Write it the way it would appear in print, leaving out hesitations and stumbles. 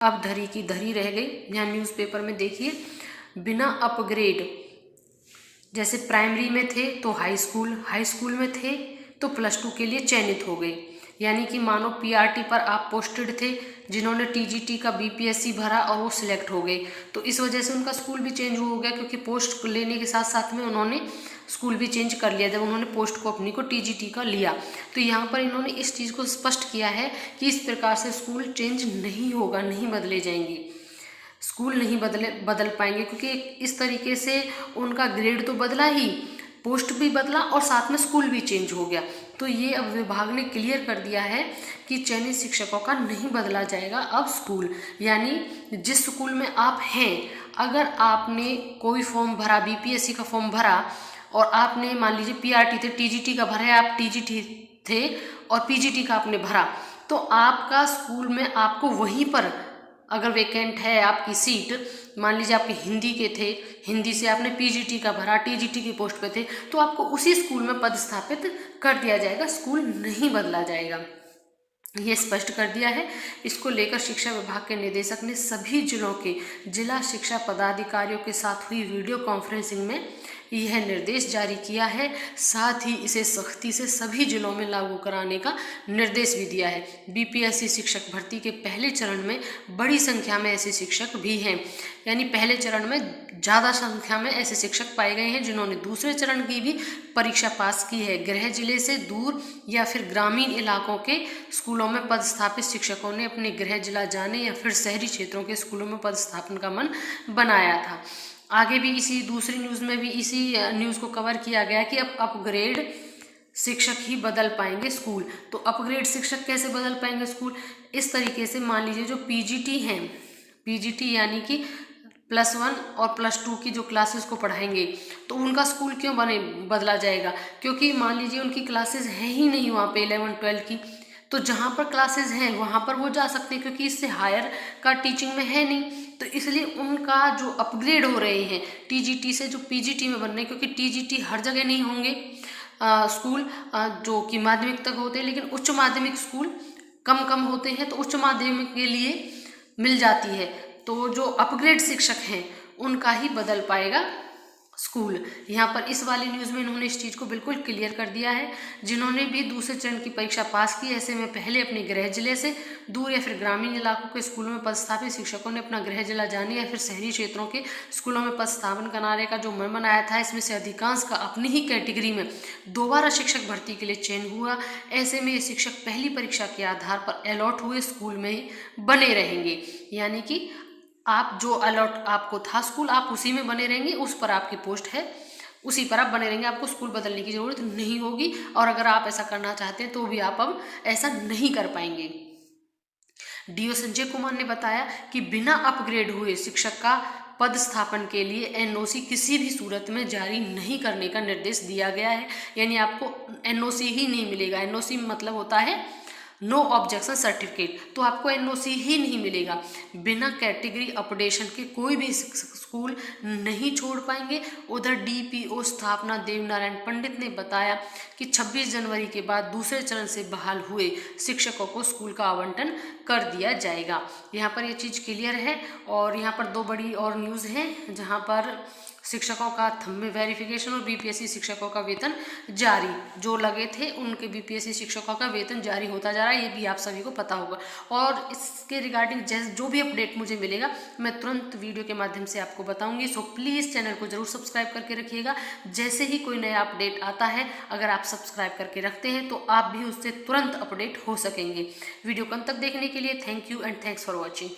अब धरी की धरी रह गई। यहाँ न्यूज़पेपर में देखिए, बिना अपग्रेड, जैसे प्राइमरी में थे तो हाई स्कूल में थे तो +2 के लिए चयनित हो गए। यानी कि मानो पीआरटी पर आप पोस्टेड थे, जिन्होंने टीजीटी का बीपीएससी भरा और वो सिलेक्ट हो गए, तो इस वजह से उनका स्कूल भी चेंज हो गया, क्योंकि पोस्ट लेने के साथ साथ में उन्होंने स्कूल भी चेंज कर लिया जब उन्होंने पोस्ट को अपनी को टीजीटी का लिया। तो यहाँ पर इन्होंने इस चीज़ को स्पष्ट किया है कि इस प्रकार से स्कूल चेंज नहीं होगा, नहीं बदले जाएंगे, स्कूल नहीं बदल पाएंगे, क्योंकि इस तरीके से उनका ग्रेड तो बदला ही, पोस्ट भी बदला और साथ में स्कूल भी चेंज हो गया। तो ये अब विभाग ने क्लियर कर दिया है कि चयनित शिक्षकों का नहीं बदला जाएगा अब स्कूल। यानी जिस स्कूल में आप हैं, अगर आपने कोई फॉर्म भरा, बीपीएससी का फॉर्म भरा और आपने मान लीजिए पीआरटी थे, टीजीटी का भरा है, आप टीजीटी थे और पीजीटी का आपने भरा, तो आपका स्कूल में आपको वहीं पर अगर वैकेंट है आपकी सीट, मान लीजिए आपके हिंदी के थे, हिंदी से आपने पीजीटी का भरा, टीजीटी की पोस्ट पे थे, तो आपको उसी स्कूल में पदस्थापित कर दिया जाएगा, स्कूल नहीं बदला जाएगा। ये स्पष्ट कर दिया है। इसको लेकर शिक्षा विभाग के निदेशक ने सभी जिलों के जिला शिक्षा पदाधिकारियों के साथ हुई वीडियो कॉन्फ्रेंसिंग में यह निर्देश जारी किया है। साथ ही इसे सख्ती से सभी जिलों में लागू कराने का निर्देश भी दिया है। बीपीएससी शिक्षक भर्ती के पहले चरण में बड़ी संख्या में ऐसे शिक्षक भी हैं, यानी पहले चरण में ज़्यादा संख्या में ऐसे शिक्षक पाए गए हैं जिन्होंने दूसरे चरण की भी परीक्षा पास की है। गृह जिले से दूर या फिर ग्रामीण इलाकों के स्कूलों में पदस्थापित शिक्षकों ने अपने गृह जिला जाने या फिर शहरी क्षेत्रों के स्कूलों में पदस्थापन का मन बनाया था। आगे भी इसी दूसरी न्यूज़ में भी इसी न्यूज़ को कवर किया गया कि अब अपग्रेड शिक्षक ही बदल पाएंगे स्कूल। तो अपग्रेड शिक्षक कैसे बदल पाएंगे स्कूल? इस तरीके से मान लीजिए जो पीजीटी हैं, पीजीटी यानी कि +1 और +2 की जो क्लासेस को पढ़ाएंगे, तो उनका स्कूल क्यों बदला जाएगा? क्योंकि मान लीजिए उनकी क्लासेस हैं ही नहीं वहाँ पे 11-12 की, तो जहाँ पर क्लासेस हैं वहाँ पर वो जा सकते हैं, क्योंकि इससे हायर का टीचिंग में है नहीं। तो इसलिए उनका जो अपग्रेड हो रहे हैं टीजीटी से जो पीजीटी में बन रहे हैं, क्योंकि टीजीटी हर जगह नहीं होंगे स्कूल जो कि माध्यमिक तक होते हैं, लेकिन उच्च माध्यमिक स्कूल कम होते हैं, तो उच्च माध्यमिक के लिए मिल जाती है। तो जो अपग्रेड शिक्षक हैं उनका ही बदल पाएगा स्कूल। यहाँ पर इस वाली न्यूज़ में इन्होंने इस चीज़ को बिल्कुल क्लियर कर दिया है। जिन्होंने भी दूसरे चरण की परीक्षा पास की, ऐसे में पहले अपने गृह जिले से दूर या फिर ग्रामीण इलाकों के स्कूलों में पदस्थापित शिक्षकों ने अपना गृह जिला जाने या फिर शहरी क्षेत्रों के स्कूलों में पदस्थापन कराने का जो मन बनाया था, इसमें से अधिकांश का अपनी ही कैटेगरी में दोबारा शिक्षक भर्ती के लिए चयन हुआ। ऐसे में ये शिक्षक पहली परीक्षा के आधार पर अलॉट हुए स्कूल में ही बने रहेंगे। यानी कि आप जो अलॉट आपको था स्कूल, आप उसी में बने रहेंगे, उस पर आपकी पोस्ट है, उसी पर आप बने रहेंगे, आपको स्कूल बदलने की ज़रूरत नहीं होगी। और अगर आप ऐसा करना चाहते हैं तो भी आप अब ऐसा नहीं कर पाएंगे। डीओ संजय कुमार ने बताया कि बिना अपग्रेड हुए शिक्षक का पदस्थापन के लिए एनओसी किसी भी सूरत में जारी नहीं करने का निर्देश दिया गया है। यानी आपको एनओसी ही नहीं मिलेगा। एनओसी मतलब होता है नो ऑब्जेक्शन सर्टिफिकेट, तो आपको एनओसी ही नहीं मिलेगा। बिना कैटेगरी अपडेशन के कोई भी स्कूल नहीं छोड़ पाएंगे। उधर डीपीओ स्थापना देवनारायण पंडित ने बताया कि 26 जनवरी के बाद दूसरे चरण से बहाल हुए शिक्षकों को स्कूल का आवंटन कर दिया जाएगा। यहाँ पर ये चीज़ क्लियर है। और यहाँ पर 2 बड़ी और न्यूज़ हैं, जहाँ पर शिक्षकों का थंब वेरिफिकेशन और बीपीएससी शिक्षकों का वेतन जारी, जो लगे थे उनके बीपीएससी शिक्षकों का वेतन जारी होता जा रहा है, ये भी आप सभी को पता होगा। और इसके रिगार्डिंग जो भी अपडेट मुझे मिलेगा मैं तुरंत वीडियो के माध्यम से आपको बताऊंगी। सो प्लीज़ चैनल को जरूर सब्सक्राइब करके रखिएगा। जैसे ही कोई नया अपडेट आता है, अगर आप सब्सक्राइब करके रखते हैं तो आप भी उससे तुरंत अपडेट हो सकेंगे। वीडियो को अंत तक देखने के लिए thank you and thanks for watching.